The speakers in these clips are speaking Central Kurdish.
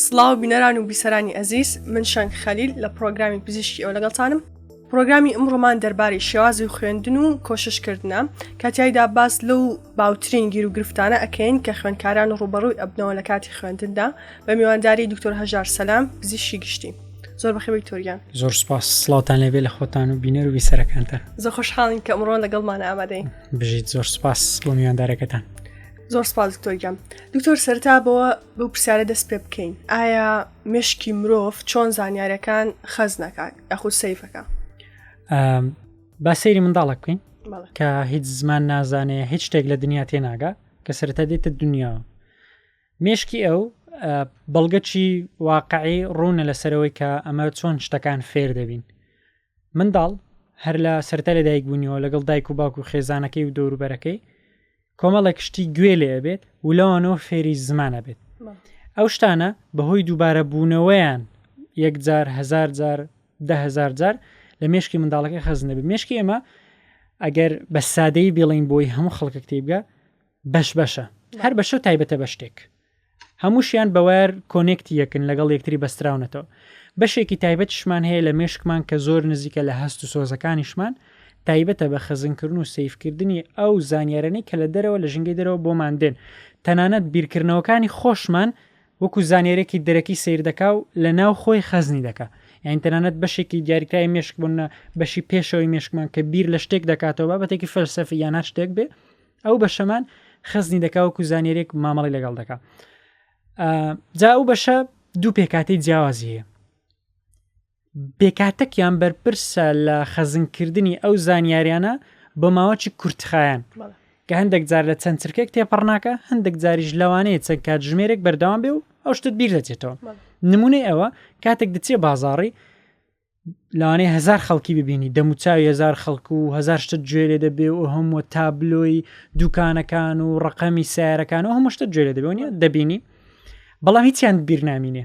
سڵاو بینەران و بیسەرانی ئەزیز، من شەنگ خەلیل لە پرۆگرامی پزیشکی ئەو لەگەڵتانم. پرۆگرامی ئەمڕۆمان دەربارەی شێوازی خوێندن و کۆششکردنە کە تیایدا باس لەو باوترین گیر و گرفتانە ئەکەین کە خوێندکاران ڕوبەڕووی ئەبنەوە لە کاتی خوێندندا بە میوانداری دکتۆر هەژار سەلام پزیشکی گشتی. زۆر بەخێر ویکتۆریان. زۆر سپاس، سڵاوتان لەبێ لە خۆتان و بینەر و بیسەرەکانتان. زۆر خۆشحاڵین کە ئەمڕۆ لەگەڵمان ئامادەین. بژیت، زۆر سپاس بۆ میواندارەکەتان. زۆر سپاس دکتۆریان. دکتۆر سەرتا بەو پرسیارە دەست پێ بکەین، ئایا مێشکی مرۆڤ چۆن زانیاریەکان خەزنەکە یاخود سەیفەکە؟ با سەیری منداڵە بکەین کە هیچ زمان نازانێ، هیچ شتێک لە دنیا تێناگا کە سەرەتا دێتە دنیاوە. مێشکی ئەو بەڵگەچی واقعی ڕوونە لەسەرەوەی کە ئەمە چۆن شتەکان فێر دەبین. منداڵ هەر لە سەرەتا لە دایک بوونیەوە لەگەڵ دایک و باوک و خێزانەکەی و دەوروبەرەکەی کۆمەڵێک شتی گوێ لێ بێت و لەوانەوە فێری زمانە بێت. ئەو شتانە بەهۆی دووبارە بوونەوەیان یەک جار، هەزار جار، 10,000 جار لە مێشکی منداڵەکە خەزن دەبێت. مێشکی ئێمە ئەگەر بە سادەی بڵین بۆی هەموو خەڵکە کتێبگە بەش بەشە، هەر بەشە تایبەتە بە شتێک، هەمووشیان بەوار کۆنێکتی یەکن لەگەڵ یەکتری بەستراونەتەوە. بەشێکی تایبەتشمان هەیە لە مێشکمان کە زۆر نزیکە لە هەست و سۆزەکانیشمان، تایبەتە بە خەزنکردن و سیفکردنی ئەو زانیارانەی کە لە دەرەوە لە ژنگەی دەرەوە بۆمان دێن. تەنانەت بیرکردنەوەکانی خۆشمان وەکو زانیارێکی دەرەکی سیر دەکا و لە ناو خۆی خەزنی دەکا. یعنی تەنانەت بەشێکی دیاریکرای مێشک بوون، بەشی پێشەوەی مێشکمان کە بیر لە شتێک دەکاتەوە بابەتێکی فەلسەفی یان هەر شتێک بێ، ئەو بەشەمان خەزنی دەکا وەکو زانیارێک مامەڵی لەگەڵ دەکا. جا ئەو بەشە دوو پێکاتەی جیاوازی هەیە. پێکاتەکیان بەرپرسە لە خەزنکردنی ئەو زانیاریانە بە ماوەچی کورتخایەن کە هەندێک جار لە چەند چرکێک تێپەڕناکە، هەندێک جاریش لەوانەیە چەند کات ژمێرێک بەردەوام بێ و ئەو شتت بیر دەچێتەوە. نمونەی ئەوە کاتێک دەچێ بازاڕی لەوانەیە 1000 خەڵکی ببینی، دەموچاوی 1000 خەڵک و 1000 شتت گوێ لێ دەبێ و هەموو تابلۆی دوکانەکان و ڕقەمی سیارەکان و هەموو شتت گوێ لێ دەبێت دەبینی، بەڵام هیچیان بیر نامینێ.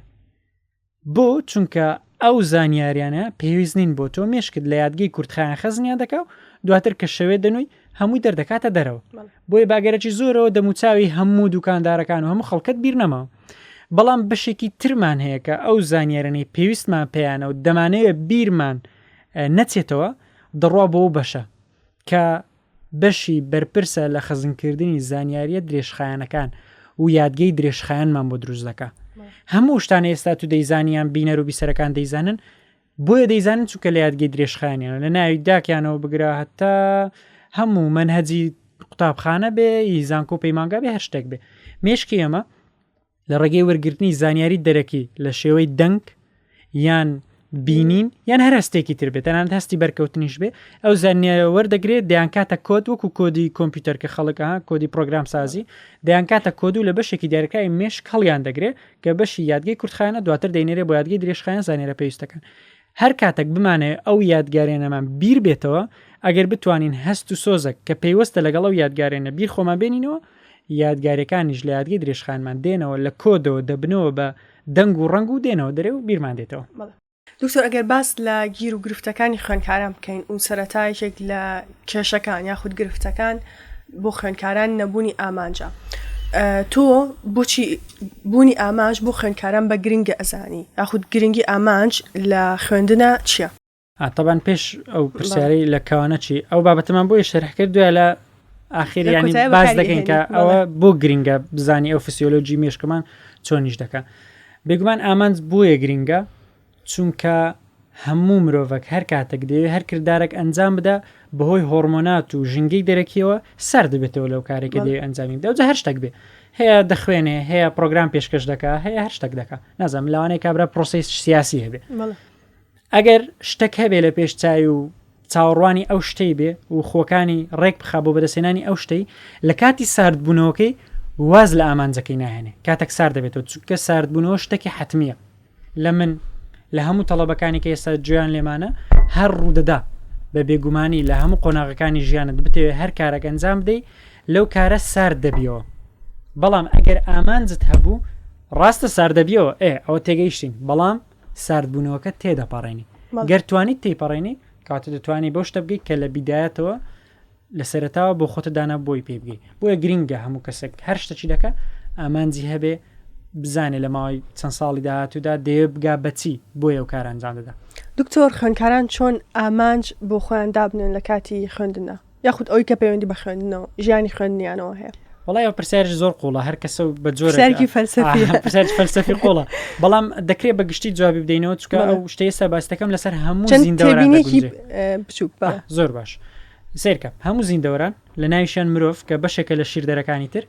بۆ چونکە ئەو زانیاریانە پێویست نین بۆ تۆ مێشکت لە یادگەی کورتخایان خەزنیان دەکا و دواتر کە شەوێ دەنووی هەمووی دەردەکاتە دەرەوە. بۆیە باگەرەی زۆرەوە دەموچاوی هەموو دوکاندارەکان و هەموو خەڵکت بیر نەماوە. بەڵام بەشێکی ترمان هەیە کە ئەو زانیارانەی پێویستمان پێیانە و دەمانەوێت بیرمان نەچێتەوە دەڕوا بۆ بەشە کە بەشی بەرپرسە لە خەزنکردنی زانیاریە درێژخایەنەکان و یادگەی درێژخایەنمان بۆ دروست دەکا. هەموو شتانە ئێستا تو دەیزانیان بینەر و بیسەرەکان دەیزانن، بۆیە دەیزانن چونکە لە یادگەی درێژخایەنیانە لە ناوی داکیانەوە بگرا هەتا هەموو منهەجی قوتابخانە بێ، زانکۆ پەیمانگا بێ، هەر شتێک بێ. مێشکی ئێمە لە ڕێگەی وەرگرتنی زانیاری دەرەکی لە شێوەی دەنگ یان بینین یان هەر هەستێکی تر بێت، تەنانەت هەستی بەرکەوتنیش بێ، ئەو زانیارە وەردەگرێت دەیانکاتە کۆد وەکو کۆدی کۆمپیوتەر کە خەڵکە کۆدی پرۆگرام سازی دەیانکاتە کۆد و لە بەشێکی دیارەکەی مێشک هەڵیان دەگرێت کە بەشی یادگەی کورتخایەنە دواتر دەینێرێ بۆ یادگەی درێژخایەن زانیارە پێویستەکان. هەر کاتێک بمانێ ئەو یادگارێنەمان بیر بێتەوە، ئەگەر بتوانین هەست و سۆزێک کە پێیوەستە لەگەڵ ئەو یادگارێنە بیر خۆمان بێنینەوە، یادگارەکانیش لە یادگەی درێژخایەنمان دێنەوە لە کۆدەوە دەبنەوە بە دەنگ و ڕنگ و دێنەوە دەرێ و بیرمان دێتەوە. دکتۆر ئەگەر باس لە گیر و گرفتەکانی خوێندکاران بکەین و سەرەتایەک لە کێشەکان یاخود گرفتەکان بۆ خوێندکاران نەبوونی ئامانجە، تۆ بۆچی بوونی ئامانج بۆ خوێندکاران بە گرنگە ئەزانی یاخود گرنگی ئامانج لە خوێندنە چییە؟ تەبان پێش ئەو پرسیارەی لە کەوانە چی ئەو بابەتەمان بۆیە شەرح کرد دوای لە ئاخر ینی باز دەکەین کە ئەوە بۆ گرنگە بزانی ئەو فسیۆلۆژی مێشکمان چۆنیش دەکە. بێگومان ئامانج بۆیە گرنگە چونکە هەموو مرۆڤک هەر کاتێک دەوێت هەر کردارێک ئەنجام بدە بەهۆی هۆرمۆنات و ژنگەی دەرەکیەوە سەر دەبێتەوە لەو کارێکە دەوێت ئەنجامی بدە. جا هەر شتێک بێ، هەیە دەخوێنێ، هەیە پرۆگرام پێشکەش دەکا، هەیە هەر شتێک دەکا، نازانم لەوانەیە کابرا پرۆسەی سیاسی هەبێ. ئەگەر شتێک هەبێ لە پێش چای و چاوەڕوانی ئەو شتەی بێ و خۆکانی ڕێک بخا بۆ بەدەستێنانی ئەو شتەی لە کاتی ساردبوونەوەکەی واز لە ئامانجەکەی ناهێنێ، کاتێک سارد دەبێتەوە، چونکە ساردبوونەوە شتێکی حتمیە. لە من لە هەموو تەڵەبەکانی کە ئێستا گوێیان لێمانە هەر ڕوودەدا بە بێگومانی لە هەموو قۆناغەکانی ژیانت بتەوێت هەر کارێک ئەنجام بدەیت لەو کارە سارد دەبیەوە. بەڵام ئەگەر ئامانجت هەبوو ڕاستە سارد دەبیەوە، ئەوە تێگەیشتین، بەڵام ساردبوونەوەکە تێدەپەڕێنی. گەر توانیت تێپەڕێنی کاتە دەتوانی بۆ شتە بگەیت کە لە بیدایەتەوە لە سەرەتاوە بۆ خۆتە دانا بۆی پێ بگەی. بۆیە گرنگە هەموو کەسێک هەر شتێکی دەکە ئامانجی هەبێ بزانێ لە ماوەی چەند ساڵی داهاتوودا دەیە بگا بەچی بۆیە و کار ئەنجام دەدا. دکتۆر خوێندکاران چۆن ئامانج بۆ خۆیان دابنێن لە کاتی خوێندنە یاخود ئەوی کە پەیوەندی بە خوێندنەوە ژیانی خوێندنیانەوە هەیە؟ وڵای ئەو پرسیارش زۆر قوڵە هەر کەسە بە جۆرێکی پرسیارێکی فەلسەفی فەلسەفی قوڵە بەڵام دەکرێت بە گشتی جوابی بدەینەوە چونکە ئەو شتەی ئێستا باس دەکەم لەسەر هەموو زیندەوەران بچووک زۆر باش سیرکە هەموو زیندەوەران لە ناویشیان مرۆڤ کە بەشێکە لە شیردەرەکانی تر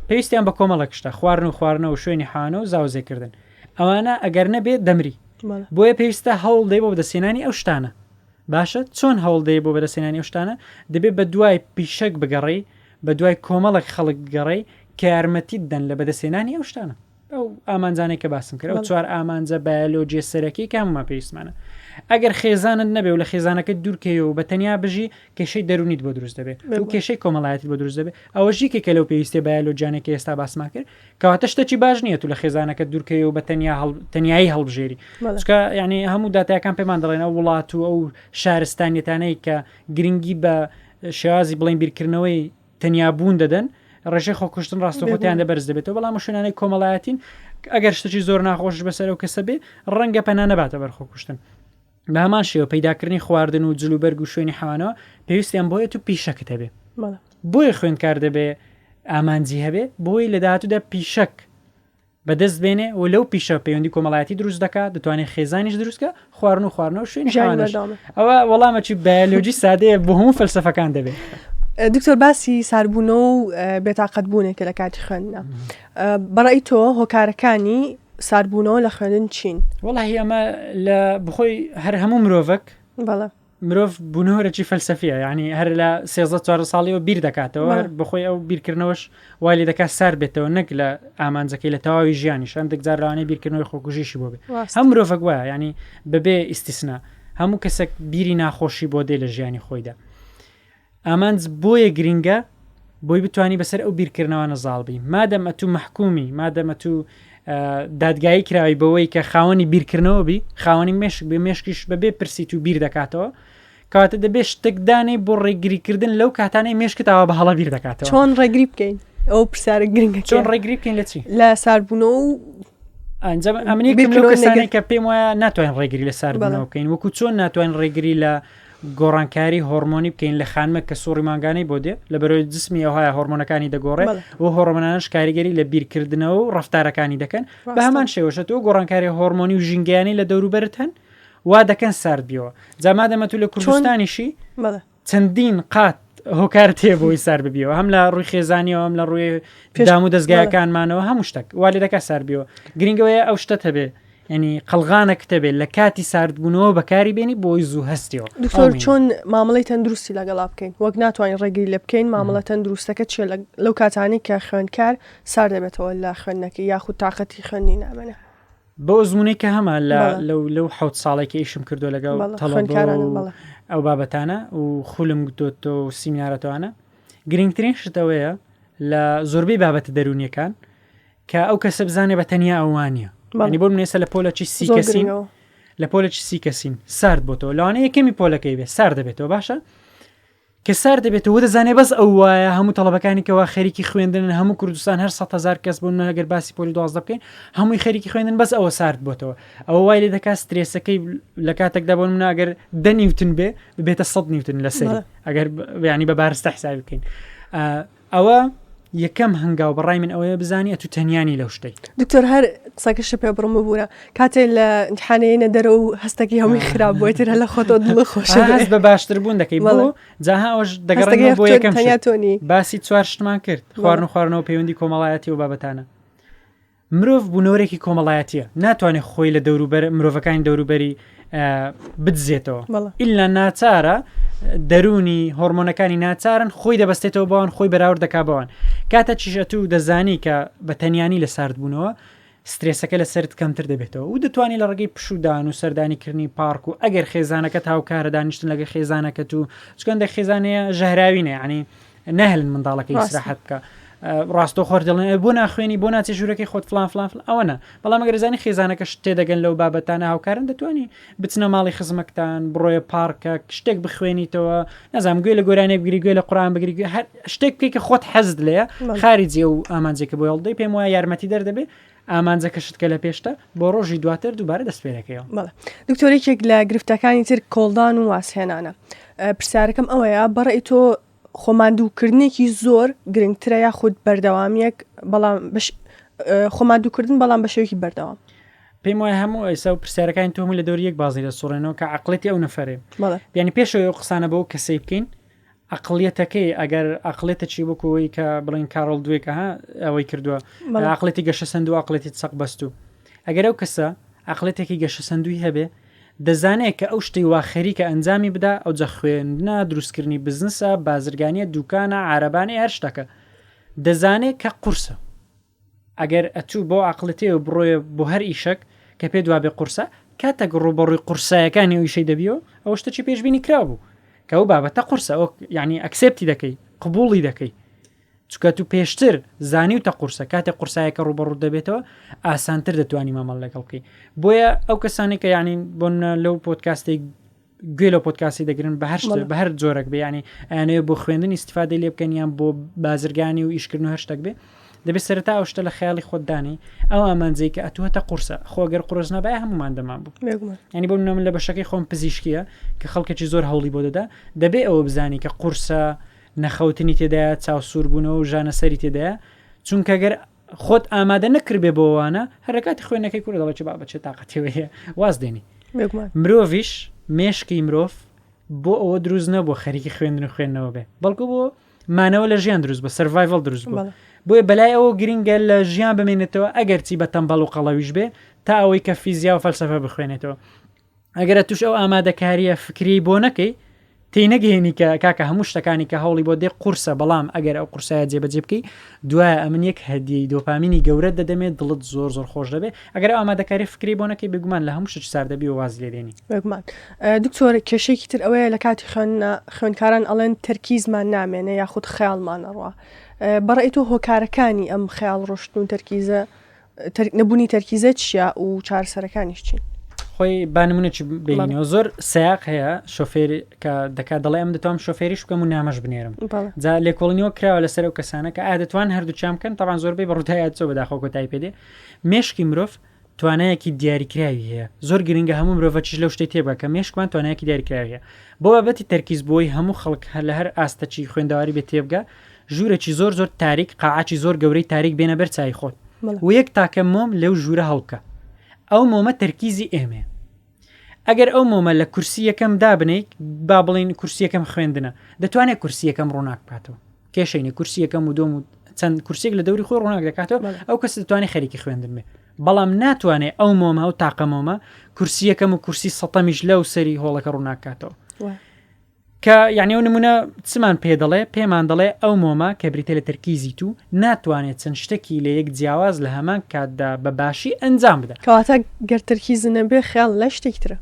پێویستیان بە کۆمەڵە کشتە خواردن و شوێنی حانە و زاوزێکردن ئەوانە ئەگەر نەبێت دەمری بۆیە پێویستە هەوڵ دەی بۆ بەدەستێنانی ئەو شتانە باشە چۆن هەوڵ دەی بۆ بەدەستێنانی ئەو شتانە دەبێت بە دوای پیشەک بگەڕی بە دوای کۆمەڵک خەڵک گەڕی کە یارمەتیت دەن لە بەدەستێنانی ئەو شتانە ئەو ئامانجانێک کە باسم کرد ئەو چوار ئامانجە بایۆلۆجیە سەرەکی کاممە پێویستمانە ئەگەر خێزانت نەبێ و لە خێزانەکە دوورکەوە و بە تەنیا بژی کێشەی دەرونیت بۆ دروست دەبێت و کێشەی کۆمەڵایەتی بۆ دروست دەبێت ئەوە ژیکێکە لەو پێویستێ بایۆلۆجیانێکی ئێستا باسمان کرد کەواتە شتێکی باش نییە و لە خێزانەکە دوورکەوە و بە تەنیایی هەڵبژێری چکە یعنی هەموو داتایەکان پێمان دەڵێن ئەو وڵات و ئەو شارستانیەتانەی کە گرنگی بە شێوازی بڵین بیرکردنەوەی تەنیابوون دەدەن ڕێژەی خۆکوشتن ڕاستەخۆتیان دەبەرز دەبێتەوە بەڵام شوێنانەی کۆمەڵایەتین ئەگەر شتێکی زۆر ناخۆش بەسەر و کەسە بێ ڕەنگە پەنا نەباتە بەرخۆکوشتن بە هەمان شێوە پەیداکردنی خواردن و جلوبەرگ و شوێنی حیوانەوە پێویستیان بۆیە و پیشەکت هەبێ بۆی خوێندکار دەبێ ئامانجی هەبێ بۆی لە داهاتوودا پیشەک بەدەست بێنێ و لەو پیشە پەیوەندی کۆمەڵایەتی دروست دەکات دەتوانێت خێزانیش دروستکە خواردن و شوێنی حیوانەش ئەوە وەڵامەکی بایۆلۆجی سادەیە بۆ هەموو فەلسەفەکان دەبێت. دکتۆر باسی ساربوونەوە و بێتاقەتبوونێکە لە کاتی خوێندنە بەڕای تۆ هۆکارەکانی ساربوونەوە لە خوێندن چین؟ وەڵاهی ئەمە لە بخۆی هەر هەموو مرۆڤک مرۆڤ بوونەوەرەی فەلسەفیە یعنی هەر لە 13 ساڵیەوە بیر دەکاتەوە هەر بخۆی ئەو بیرکردنەوەش وای دەکات سار بێتەوە نەک لە ئامانجەکەی لە تەواوی ژیانیش هەندێک جار لەوانەیە بیرکردنەوەی خۆکوژیشی بۆ بێ هەم مرۆڤک وایە ینی بەبێ ئیستیسنا هەموو کەسێک بیری ناخۆشی بۆ دێ لە ژیانی خۆیدا ئامانج بۆیە گرینگە بۆی بتوانی بەسەر ئەو بیرکردنەوە نەزاڵبی مادەم ئەتوو محکومی مادەم ئەتوو دادگایی کراوی بەوەی کە خاوەنی بیرکردنەوە بی خاوەنی مێشک بێ مێشکیش بەبێ پرسییت و بیر دەکاتەوە کەواتە دەبێت شتێکدانەی بۆ ڕێگریکردن لەو کاتانەی مێشکتەوە بە هەڵە بیر دەکاتەوە چۆن ڕێگری بکەین ئەو پرسیارە گرنگە چۆن ڕێگری بکەین لە چی لە ساربوونەوە و ئەمنی کەسانی کە پێم وایە ناتوانین ڕێگری لە ساربوونەوە بکەین وەکو چۆن ناتوانین ڕێگری لە گۆڕانکاری هۆرمۆنی بکەین لە خانمە کە سوڕی مانگانەی بۆ دێ لە بەرەوەی جسمی ئەوهایە هۆرمۆنەکانی دەگۆڕێت و هۆرمۆنانش کاریگەری لە بیرکردنەوە و ڕەفتارەکانی دەکەن بە هەمان شێوەشە تۆ گۆڕانکاری هۆرمۆنی و ژینگەیانی لە دەوروبەرت هەن وا دەکەن ساردبیەوە جامادەمە تو لە کوردستانیشی چەندین قات هۆکارت هەیە بۆی سار ببیەوە هەم لە ڕووی خێزانیەوە هەم لە ڕووی دام و دەستگایەکانمانەوە هەموو شتێک والی دەکات ساربیەوە گرنگەوەیە ئەو شتت هەبێ ینی قەلغانە کتەبێت لە کاتی ساردبوونەوە بەکاری بێنی بۆی زوو هەستیەوە دکتۆر چۆن مامەڵی تەندروستی لەگەڵا بکەین وەک ناتوانین ڕێگری لە بکەین مامەڵە تەندروستەکە چێ لەو کاتانی کە خوێندکار سار دەبێتەوە لە خوێندنەکە یاخود تااقەتی خوێندی نامەنە بۆ زمونەی کە هەمە لەو حوت ساڵێکی ئیشم کردو لەگەڵ تەڵەبکاران ئەو بابەتانە و خولم گوتۆ و سیمینارەتەوانە گرنگترین شتەوەیە لە زۆربەی بابەتە دەرونیەکان کە ئەو کەسە بزانێ بە تەنیا ئەوانیە ینی بۆ منێسە لە پۆلەکی سی کەسین لە پۆلەکی سی کەسین سارد بۆتەوە لەوانە یەکەمی پۆلەکەی بێ سار دەبێتەوە باشە کە سار دەبێتەوە دەزانێ بەس ئەو وایە هەموو تەڵەبەکانی کەوا خەریکی خوێندن هەموو کوردستان هەر 100,000 کەس بوون ئەگەر باسی پۆلی 12 بکەین هەمووی خەریکی خوێندن بەس ئەوە سارد بۆتەوە ئەوە وای لێ دەکات سترێسەکەی لە کاتێکدا بۆن منە ئەگەر 10 نیوتن بێتە 100 نیوتن لەسەر ئەگەر ینی بە بارستە حساب بکەین ئەوە یەکەم هەنگاو بەڕای من ئەوەیە بزانانی ئەتو تەنیانی لەو شتەی دکتۆر هەر قسەکەش پێ بڕم بوورە کاتێک لە امتحانەیە دەرە و هەستەکی هەمووی خراپ بۆیتر هە لە خۆتۆ دڵ خۆش بە باشتر بوون دەکەی بۆ جاها ئەوش دەگەڕێت بۆ یەکەم تۆنی باسی چوار شتمان کرد خواردنەوە پەیوەندی کۆمەڵایەتی و بابەتانە مرۆڤ بوونەوەرێکی کۆمەڵایەتیە ناتوانێت خۆی لە دەوروبەر مرۆڤەکانی دەوروبەری بدزێتەوە ئیلا ناچارە دەرونی هۆرمۆنەکانی ناچارن خۆی دەبەستێتەوە بەوان خۆی بەراورد دەکا بەوان کاتە چیشەت و دەزانی کە بە تەنیانی لە ساردبوونەوە سترێسەکە لە سرت کەمتر دەبێتەوە و دەتوانانی لە ڕێگەی پشودان و سەردانیکردنی پارک و ئەگەر خێزانەکەت هاوکارە دانیشتن لەگە خێزانەکەت و چکەندە خێزانەیە ژەهراوینە ینی نەهلن منداڵەکەی ئیسراحەت بکە ڕاستۆ خۆر دڵێن بۆ ناخوێنی بۆ ناچێ ژوورەکەی خۆت فلان ئەوەنە بەڵام ئەگەرزانی خێزانەکەش تێدەگەن لەو بابەتانە هاوکارن دەتوانانی بچنە ماڵی خزمەکتان بڕۆیە پارکە شتێک بخوێنیتەوە نەزانام گوێ لە گۆرانێ بگری گوێ لە قورآن بگری شتێک بکەی کە خۆت حەزت لێە خارجی و ئامانجێکە بۆ هەڵدەی پێم وایە یارمەتی دەردەبێ ئامانجەکەشت کە لە پێشتە بۆ ڕۆژی دواتر دووبارە دەستپێرەکەیەوە. بەڵێ دکتۆرێکێک لە گرفتەکانی تر کۆڵدان و واسهێنانە. پرسیارەکەم ئەوەیە بەڕێی تۆ خۆماندووکردنێکی زۆر گرنگترە یاخود بەردەوامیەک بەڵام خۆماندووکردن بەڵام بە شێوەیەکی بەردەوام. پێم وایە هەموو ئێستا و پرسیارەکانی تۆمە لە دەوری یەک بازی لە سوڕێنەوە کە عەقڵەتی ئەو نەفەرێ. یعنی پێشەوە ئەو قسانە بەو کەسەی بکەین عقلێتەکەی ئەگەر عقلێتە چی بکەوەی کە بڵین کارۆڵ دوێکە ئەوەی کردووە عقلێتی گەشە سند و عقلێتی سەق بەست و ئەگەر ئەو کەسە عقلێتێکی گەشە سندوی هەبێ دەزانێت کە ئەو شتەی وا خەریکە ئەنجامی بدا ئەو جە خوێندنە دروستکردنی بزنسە بازرگانیە دوکانە عربانە هەر شتەکە دەزانێت کە قورسە ئەگەر ئەچوو بۆ عقلەتێ و بڕۆیە بۆ هەر ئیشک کە پێ دوابێ قورسە کاتێک ڕوبەڕووی قورسایەکانی و ئیشەی دەبیەوە ئەو شتە چی پێشبینی کرابوو کە ئەو بابەتە قورسە ئەو یعنی ئەکسێپتی دەکەی قبوڵی دەکەی چکە تو پێشتر زانی و تە قورسە کاتێک قورسایەکە ڕوبەڕوو دەبێتەوە ئاسانتر دەتوانی مامەڵ لەگەڵکەی بۆیە ئەو کەسانی کە یعنی بۆن لەو پۆدکاستێک گوێ لە پۆدکاسی دەگرن بە هەر جۆرەك بێ ینی ئەیانەیە بۆ خوێندنی استیفادەی لێ بکەن یان بۆ بازرگانی و ئیشکردن و هەر شتێک بێ دەبێت سەرەتا ئەو شتە لە خەیاڵی خۆتدانی ئەو ئامانجەی کە ئەتووەتە قورسە خۆگەر قڕۆژ نەبای هەمومان دەمان بوو ینی بۆ منە من لە بەشەکەی خۆم پزیشکیە کە خەڵکێکی زۆر هەوڵی بۆ دەدا دەبێ ئەوە بزانی کە قورسە نەخەوتنی تێدایە چاوسووربوونەوە و ژانەسەری تێدایە چونکە گەر خۆت ئامادە نەکردبێ بۆوانە هەرکاتی خوێنەکەی کوور دەڵێکی بابەت تااقەتەوەیە واز دێنی مرۆڤش مێشکی مرۆڤ بۆ ئەوە دروست نەبوو خەریکی خوێندن و خوێندنەوە بێ بەڵکو بۆ مانەوە لە ژیان دروست بە سەرڤایڤڵ دروست بوو بۆیە بەلای ئەوە گرنگە لە ژیان بمێنێتەوە ئەگەر چی بە تەمبەڵ و قەڵەویش بێ تا ئەوەی کە فیزیا و فەلسەفە بخوێنێتەوە ئەگەرە توش ئەو ئامادەکاریە فکری بۆ نەکەی تێی نەگەێنی کە کاکە هەموو شتەکانی کە هەوڵی بۆ دێ قورسە بەڵام ئەگەر ئەو قورسایە جێبەجێ بکەی دوایە ئەمن یەک هەدیەی دۆپامینی گەورە دەدەمێت دڵت زۆر زۆر خۆش دەبێت ئەگەر ئامادەکاری فکری بۆ نەکەی بگومان لە هەموو شت سار دەبی و واز لێدێنی بگومان دکتۆر کێشێکی تر ئەوەیە لە کاتی خوێندکاران ئەڵێن تەرکیزمان نامێنێ یاخود خەیاڵمانەڕوا بەڕێی تۆ هۆکارەکانی ئەم خەیاڵ ڕۆشتن و تەرکیزە نەبوونی تەرکیزە چیە و چارەسەرەکانیش چین خۆی بانمونێکی بینەوە زۆر سیاق هەیە شۆفێری کە دەکات دەڵێ ئەم دەتوانم شۆفێریش بکەم و نامەش بنێرم جا لێکۆڵنیەوە کراوە لەسەر ئەو کەسانە کە ئادەتوان هەردووچیان بکەن تاوان زۆربەی بە ڕوودایەت چۆ بەداخۆ کۆتایی پێدێ مێشکی مرۆڤ توانایەکی دیاریکراوی هەیە زۆر گرنگە هەموو مرۆڤ چیش لەو شتێک تێبە کە مێشکمان توانایەکی دیاریکراوی هەیە بۆ بابەتی تەرکیز بۆی هەموو خەڵک لە هەر ئاستەچی خوێندەواری بێت تێبگە ژوورێکی زۆر زۆر تاریک قاعاتی زۆر گەورەی تاریک بێنە بەر چای خۆت و یەک تاکە مۆم لەو ژوورە هەڵکە ئەو مۆمە تەرکیزی ئێمێ ئەگەر ئەو مۆمە لە کورسی یەکەم دابنیت با بڵین کورسی یەکەم خوێندنە دەتوانێت کورسی یەکەم ڕووناک بکاتەوە کێشەینی کورسی یەکەم و دۆم و چەند کورسێک لە دەوری خۆ ڕووناک دەکاتەوە ئەو کەس دەتوانێت خەریکی خوێندن بێ بەڵام ناتوانێت ئەو مۆمە و تاقە مۆمە کورسی یەکەم و کورسی سەتەمیش لەو سەری هۆڵەکە ڕووناکاتەوە کە یعنی ئەو نمونە چمان پێ دەڵێ پێمان دەڵێ ئەو مۆمە کە بریتە لە تەرکیزی تو ناتوانێت چەند شتێکی لە یەک جیاواز لە هەمان کاتدا بە باشی ئەنجام بدە کەواتە گەر تەرکیز نەبێ خەیاڵ لە شتێکترە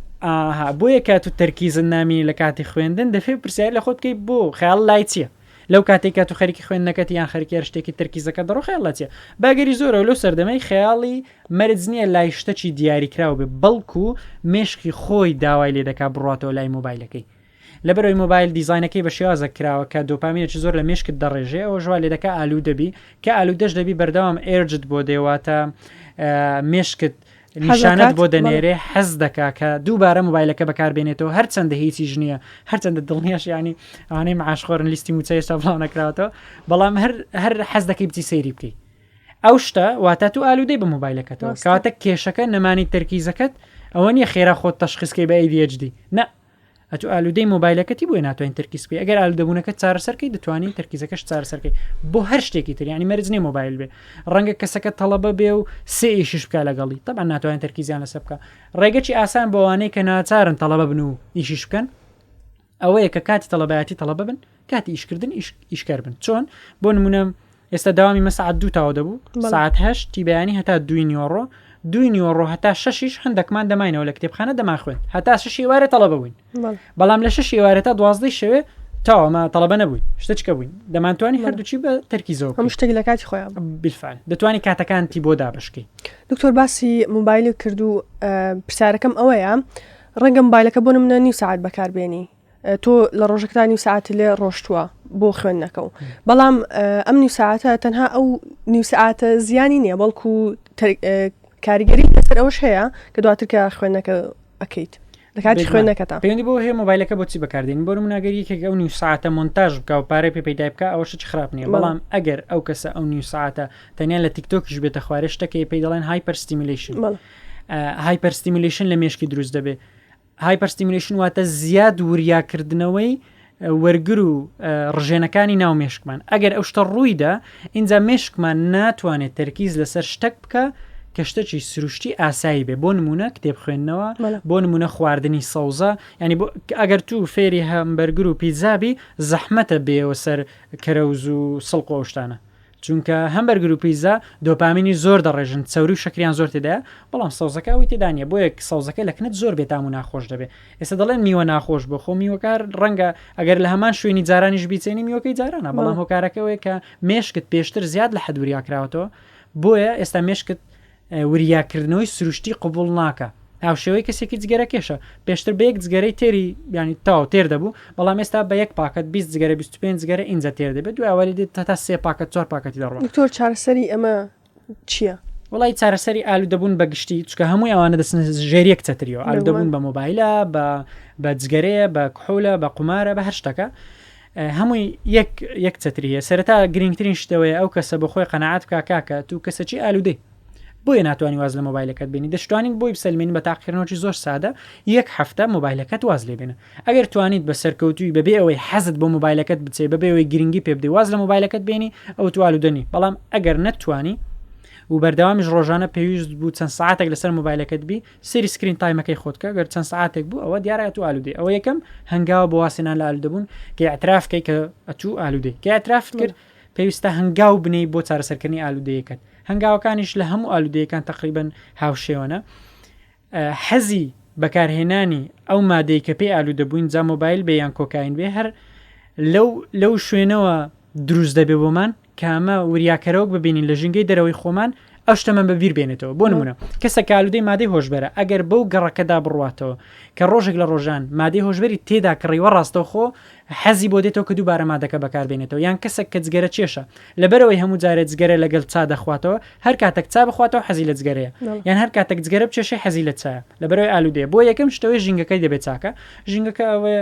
بۆیە کات و تەرکیزن نامی لە کاتی خوێندن دەفێ پرسیار لە خۆت بکەی بۆ خەیاڵ لای چییە لەو کاتێک کات و خەریکی خوێندنەکەت یان خەریکی شتێکی تەرکیزەکە دەڕۆ خەیاڵ لە چییە باگەری زۆرە لەو سەردەمەی خەیاڵی مەرج نییە لای شتەی دیاریکراوە بێ بەڵکو مێشکی خۆی داوای لێ دەکا بڕاتەوە لای مۆبایلەکەی لەبەرەوەی مۆبایل دیزاینەکەی بە شێوازە کراوە کە دۆپامینێکی زۆر لە مێشکت دەڕێژێ ئەو ژوا لێ دەکا ئالوو دەبی کە ئالوودەش دەبی بەردەوام ئێرجت بۆ دێواتە مێشکت نیشانەت بۆ دەنێرێ حەز دەکا کە دووبارە مۆبایلەکە بەکاربێنێتەوە هەرچەندە هیچی ژنیە هەرچەندە دڵنیاش ینی ئەوانەی معاشخۆرن لیستی موچە ئێستا بڵاو نەکراوەتەوە بەڵام هەر حەز دەکەی بچی سەیری بکەی ئەو شتە واتە تو ئالوودەی بە مۆبایلەکەتەوە کەواتە کێشەکە نەمانی تەرکیزەکەت ئەوە نیە خێرا خۆت تەشخیصکەی بە ADHD نە ئەتو ئالوودەی مۆبایلەکەتی بۆی ناتوانین تەرکیز بکەی ئەگەر ئالوودەبوونەکەت چارەسەرکەی دەتوانین تەرکیزەکەش چارەسەرکەی بۆ هەر شتێکی تر ینی مەرج نیە مۆبایل بێ ڕەنگە کەسەکە تەڵەبە بێ و سێ ئیشش بکە لەگەڵی طبعا ناتوانین تەرکیزیان لەسەر بکە ڕێگەی ئاسان بۆ ئەوانەی کە ناچارن تەڵەبە بن و ئیشش بکەن ئەوەیە کە کاتی تەڵەبەتی تەڵەبە بن کاتی ئیشکردن ئیشکار بن چۆن بۆ نمونە ئێستا داوامی مەسعات 2 تاوە دەبوو ساعت 8 تی بەیانی هەتا 2 نیۆڕۆ 2 نیۆڕۆ هەتا 6 هەندێکمان دەماینەوە لە کتێبخانە دەما خوێن هەتا 6 ئێوارە تەڵەبە بووین بەڵام لە 6 ئێوارە تا 12 شەوێ تاوەمە تەڵەبە نەبووین شتە چکە بووین دەمانتوانی هەردووچی بە تەرکیزەوە هەموو شتێک لە کاتی خۆیان بالفعل دەتوانی کاتەکانتی بۆ دابشکەی دکتۆر باسی مۆبایل کرد و پرسیارەکەم ئەوەیە ڕەنگە مۆبایلەکە بۆ نمونە نیو ساعت بەکاربێنی تۆ لە ڕۆژەکەدا نیو ساعت لێ ڕۆشتووە بۆ خوێندنەکە و بەڵام ئەم نیو ساعتە تەنها ئەو نیو ساعتە زیانی نییە بەڵکو کاریگەری لەسەر ئەوش هەیە کە دواتر کە خوێندنەکە ئەکەیت لە کاتی خوێندنەکەتا پەیوەندی بۆ هەیە مۆبایلەکە بۆچی بەکاردێنین بۆ مناگەریەکێک ئەو نیو ساعتە مۆنتاژ بکە و پارەی پێ پەیدا بکە ئەوەش خراپ نییە بەڵام ئەگەر ئەو کەسە ئەو نیو ساعتە تەنیا لە تیکتۆکیش بێتە خوارێ شتەکەی پێی دەڵێن هایپەرستیمیلیشن لە مێشکی دروست دەبێت هایپەرستیمیلیشن واتە زیاد وریاکردنەوەی وەرگر و ڕژێنەکانی ناو مێشکمان ئەگەر ئەو شتە ڕوویدا اینجا مێشکمان ناتوانێت تەرکیز لەسەر شتێک بکە کە شتێکی سروشتی ئاسایی بێ بۆ نمونە کتێب خوێندنەوە بۆ نمونە خواردنی سەوزە ینی ئەگەر تو فێری هەمبەرگر و پیزابی زەحمەتە بێەوە سەر کەرەوز و سڵق و شتانە چونکە هەمبەرگر و پیزا دۆپامینی زۆر دەڕێژن چەوری و شەکریان زۆر تێدایە بەڵام سەوزەکەوی تێدانە بۆ یەک سەوزەکە لە کنت زۆر بێتام و ناخۆش دەبێت ئێستا دەڵێن میوە ناخۆش بۆ خۆ میوەکار ڕەنگە ئەگەر لە هەمان شوێنی جارانیش بیچێنی میوەکەی جارانە بەڵام هۆکارەکەوەیە کە مێشکت پێشتر زیاد لە حەد وریاکراوەتەوە بۆیە ئێستا مێشکت وریاکردنەوەی سروشتی قبول ناکە هاوشێوەی کەسێکی جگەرە کێشە پێشتر بە یەک جگەرەی تێری ینی تاو تێر دەبوو بەڵام ئێستا بە یەک پاکت 20 جگەرە 25 جگەرە اینجا تێر دەبێت دوای ئەوەی دێت تا 3 پاکت 4 پاکەتی دەڕۆ دکتۆر چارەسەری ئەمە چییە؟ وڵی چارەسەری ئالوودەبوون بە گشتی چکە هەمووی ئەوانە دەستن ژێریەک چەتریەوە ئالوودەبوون بە مۆبایلە بە جگەرەیە بە کحولە بە قومارە بە هەر شتەکە هەمووی یەک چەتریە سەرەتا گرنگترین شتەوەیە ئەو کەسە بە خۆی قەنەعات بکە کاکە تو کەسەکی ئالوودەی بۆیە ناتوانانی واز لە مۆبایلەکەت بینی دەشتوانین بۆی بسەلمێنی بە تاقیکردنەوەی زۆر سادە یەک هەفتە مۆبایلەکەت واز لێ بێنە ئەگەر توانیت بە سەرکەوتوی بەبێ ئەوەی حەزت بۆ مۆبایلەکەت بچێ بەبێ ئەوەی گرنگی پێ بدەی واز لە مۆبایلەکەت بینی ئەو توالودنی بەڵام ئەگەر نەتوانی و بەردەوامیش ڕۆژانە پێویست بوو چەند ساعتێک لەسەر مۆبایلەکەت بی سری سکرین تایمەکەی خۆتکە گەر چەند ساعتێک بوو ئەوە دیارە تو ئالوودێ ئەوە یەکەم هەنگاوە بۆ واسێنان لە ئالوودەبوون کە ئەترافکەی کە ئەتوو ئالوودەی کە ئەترافت کرد پێویستە هەنگاو بنەی بۆ چارەسەرکردنی ئالوودەیەکەت هەنگاوەکانیش لە هەموو ئالوودەیەکان تقریبن هاوشێوەنە حەزی بەکارهێنانی ئەو مادەی کە پێی ئالوودەبووین جا مۆبایل بێ یان کۆکاین بێ هەر لەو شوێنەوە دروست دەبێ بۆمان کە ئەمە وریاکەرەوەک ببینین لە ژنگەی دەرەوەی خۆمان ئەو شتەمە بەبیر بێنێتەوە بۆ نمونە کەسە ئالوودەی مادەی هۆشبەرە ئەگەر بەو گەڕەکەدا بڕواتەوە کە ڕۆژێک لە ڕۆژان مادەی هۆشبەری تێدا کڕیوە ڕاستەوخۆ حەزی بۆ دێتەوە کە دووبارە مادەکە بەکاربێنێتەوە یان کەسێک کە جگەرە چێشە لەبەرەوەی هەموو جارێت جگەرە لەگەڵ چا دەخواتەوە هەر کاتێک چا بخواتەوە حەزی لە جگەرەیە یان هەر کاتێک جگەرە بچێشە حەزی لە چایە لەبەرەوەی ئالوودەیە بۆ یەکەم شتەوەی ژینگەکەی دەبێت چاکە ژینگەکە ئەوە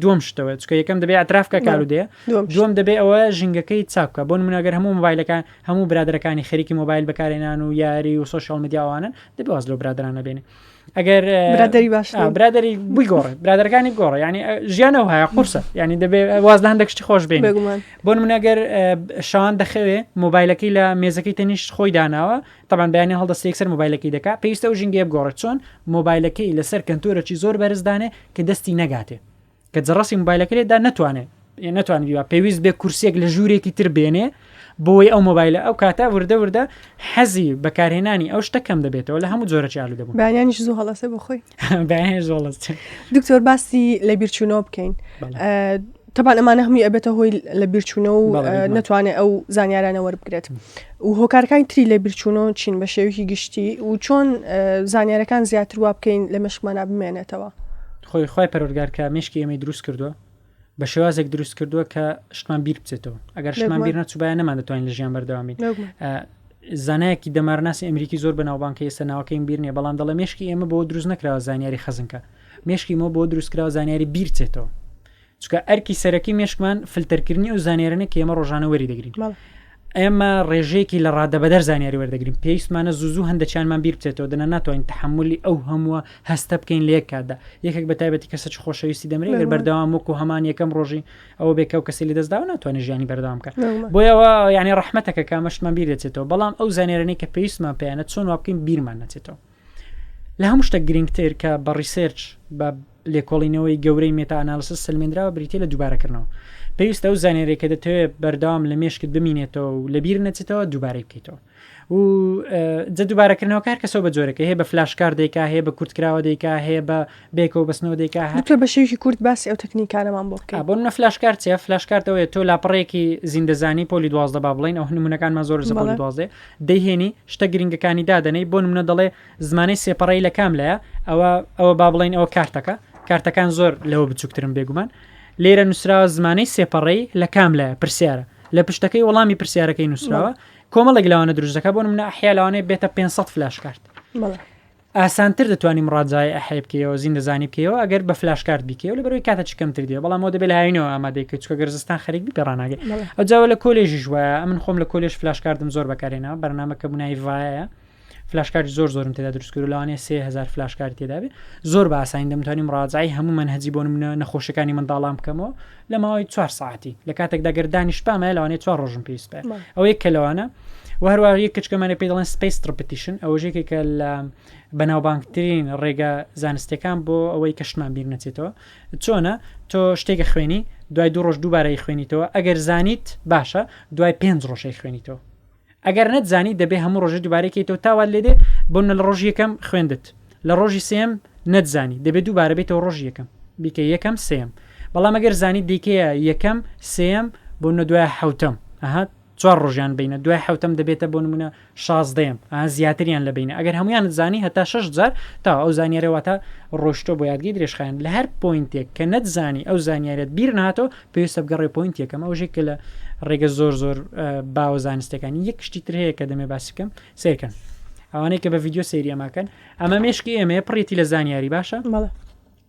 دووەم شتەوە چکە یەکەم دەبێت ئەترافکە ئالوودەیە دووەم دەبێت ئەوە ژینگەکەی چاکە بۆ نمونەگەر هەموو مۆبایلەکان هەموو برادەکانی خەریکی مۆبایل بەکارێنان و یاری و سوشال میدیاوانن دەبێت واز لەو برادرانە بێنێ ئەگەر برادری باش برادری بووی گۆڕێ برادەکانی گۆڕە ینی ژیانەوە هەیە قورسە ینی دەبێت واز لە هەندێک شتی خۆش بێن بۆ نمونەگەر شان دەخەوێ مۆبایلەکەی لە مێزەکەی تەنیش خۆی داناوە تەبان بەیانی هەڵدەستی یەکسەر مۆبایلەکەی دەکا پێویستە و ژینگە بگۆڕێت چۆن مۆبایلەکەی لەسەر کەنتۆرەی زۆر بەرزدانێ کە دەستی نەگاتێ کە جەڕەسی مۆبایلەکەیدا نەتوانێت پێویست بێ کورسێک لە ژوورێکی تر بێنێ بۆی ئەو مۆبایلە ئەو کاتە وردە حەزی بەکارهێنانی ئەو شتە کەم دەبێتەوە لە هەموو جۆرە چالو دەبوون بەیانیش زوو هەڵەسە بۆ خۆی دکتۆر باسی لە بیرچوونەوە بکەین تەبان ئەمانە هەمووی ئەبێتە هۆی لە بیرچوونەوە و نەتوانێت ئەو زانیارانە وەربگرێت و هۆکارەکانی تری لە بیرچوونەوە چین بە شێوەیەکی گشتی و چۆن زانیارەکان زیاتر وا بکەین لە مەشکمانە بمێنێتەوە خۆی پەروەردگار کە مێشکی ئێمەی دروست کردووە بە شێوازێک دروست کردووە کە شتمان بیر بچێتەوە ئەگەر شتمان بیر نەچووبایە نەمان دەتوانین لە ژیان بەردەوامین زانایەکی دەمارناسی ئەمریکی زۆر بەناوبانکە ئێستا ناوەکەیم بیر نیە بەڵام دەڵێ مێشکی ئێمە بۆ دروست نەکراوە زانیاری خەزنکە مێشکی مۆ بۆ دروستکراوە زانیاری بیر چێتەوە چکە ئەرکی سەرەکی مێشکمان فلتەرکردنی ئەو زانیارانە کە ئێمە ڕۆژانە وەری دەگرین ئێمە ڕێژەیەکی لە ڕادەبەدەر زانیاری وەردەگرین پێویستمانە زوو هەندێکیانمان بیر بچێتەوە دەنە ناتوانین تحملی ئەو هەمووە هەستە بکەین لە یەک کاتدا یەکێک بە تایبەتی کەسە خۆشەویستی دەمرێت گەر بەردەوام وەکو هەمان یەکەم ڕۆژی ئەوە بێکە و کەسی لە دەستداوە ناتوانێت ژیانی بەردەوام بکە بۆیەوە ینی ڕەحمەتەکە کامەشتمان بیر دەچێتەوە بەڵام ئەو زانیارانەی کە پێویستمان پێیانە چۆن وا بکەین بیرمان نەچێتەوە لە هەموو شتە گرنگتر کە بە ریسێرچ بە لێکۆڵینەوەی گەورەی مێتا ئەنالیسیس سلمێنراوە بریتە لە دووبارەکردنەوە پێویستە ئەو زانیارێک کە دەتەوێت بەردەوام لە مێشکت بمینێتەوە و لە بیر نەچێتەوە دووبارەی بکەیتەوە و جە دووبارەکردنەوە کار کەسەوە بە جۆرەکە هەیە بە فلاشکار دەیکا هەیە بە کورتکراوە دەیکا هەیە بە بێکەوە بەستنەوە دەیکا هەر بە شێوکی کورت باسی ئەو تەکنیکانەمان بۆ بکە بۆ منە فلاشکار چێ فلاشکارتەوەی تۆ لاپەڕێکی زیندەزانی پۆلی 12 با بڵین ئەو نمونونەکانمان زۆر زەپۆلی 12 دەیهێنی شتە گرنگەکانی دادەنەی بۆ نمونە دەڵێ زمانەی سێپەڕەی لە کام لایە ئەوە با بڵین ئەوە کارتەکان زۆر لەوە بچووکترن بێگومان لێرە نووسراوە زمانەی سێپەڕەی لە کام لایە پرسیارە لە پشتەکەی وەڵامی پرسیارەکەی نووسراوە کۆمەڵێک لەوانە دروست دەکات بۆ منە ئەحیا لەوانەیە بێتە 500 فلاش کارت ئاسانتر دەتوانانی ڕادزای ئەحیا بکەوە زیندەزانی بکەوە ئەگەر بە فلاش کارت بکەوە لە بەرەوەی کاتە چکەمتر دیێ بەڵام ئەو دەبێت لە هاینەوە ئامادەیکە چکە گەرزستان خەریک بپێڕاناگە ئەو جاوە لە کۆلێژی ژوایە من خۆم لە کۆلێژ فلاش کارتم زۆر بەکارێنەوە بەرنامەکە بوونای ڤایە فلاش کارت زۆرم تێدا دروستکرد لەوانەیە 3000 فلاش کارت تێدا بێ زۆر بە ئاسانی دەمتوانیم ڕادزای هەموو منهەجی بۆ منە نەخۆشەکانی منداڵام بکەمەوە لە ماوەی 4 ساعتی لە کاتێکدا گەردانی شپامە لەوانەیە 4 ڕۆژم پێویست بێ ئەو یەک کە لەوانە و هەروە یەک کچکەمانە پێ دەڵێن سپیس ڕپتیشن ئەوە ژێکێکە لە بەناوبانگترین ڕێگە زانستیەکان بۆ ئەوەی کەشتمان بیر نەچێتەوە چۆنە تۆ شتێکە خوێنی دوای 2 ڕۆژ دووبارەی خوێنیتەوە ئەگەر زانیت باشە دوای 5 ڕۆژەی خوێنیتەوە ئەگەر نەتزانی دەبێ هەموو ڕۆژە دووبارەیەکەیتەوە تاوان لێدێ بۆنە لە ڕۆژ یەکەم خوێندت لە ڕۆژی سێم نەتزانی دەبێت دووبارە بێتەوە ڕۆژ یەکەم بیکە یەکەم سێم بەڵام ئەگەر زانی دیکەیە یەکەم سێم بۆ نە دوای حوتەم ئەهات 4 ڕۆژیان بینە دوای حوتەم دەبێتە بۆ نمونە 16 زیاتریان لە بینە ئەگەر هەمویان زانی هەتا 6,000 تا ئەو زانیارەوەتە ڕۆشتۆ بۆ یادگی درێژخایان لە هەر پوینتێک کە نەتزانی ئەو زانیارێت بیر نهاتۆ پێویستە بگەڕێ پوینت یەکەم ئەو ژێک کە لە ڕێگە زۆر باوە زانستەکانی یەک شتی تر هەیە کە دەمێ باسی بکەم سیرکەن ئەوانەیە کە بە ڤیددیو سریەماکەن ئەمە مێشکی ئێمە پڕێتی لە زانیاری باشە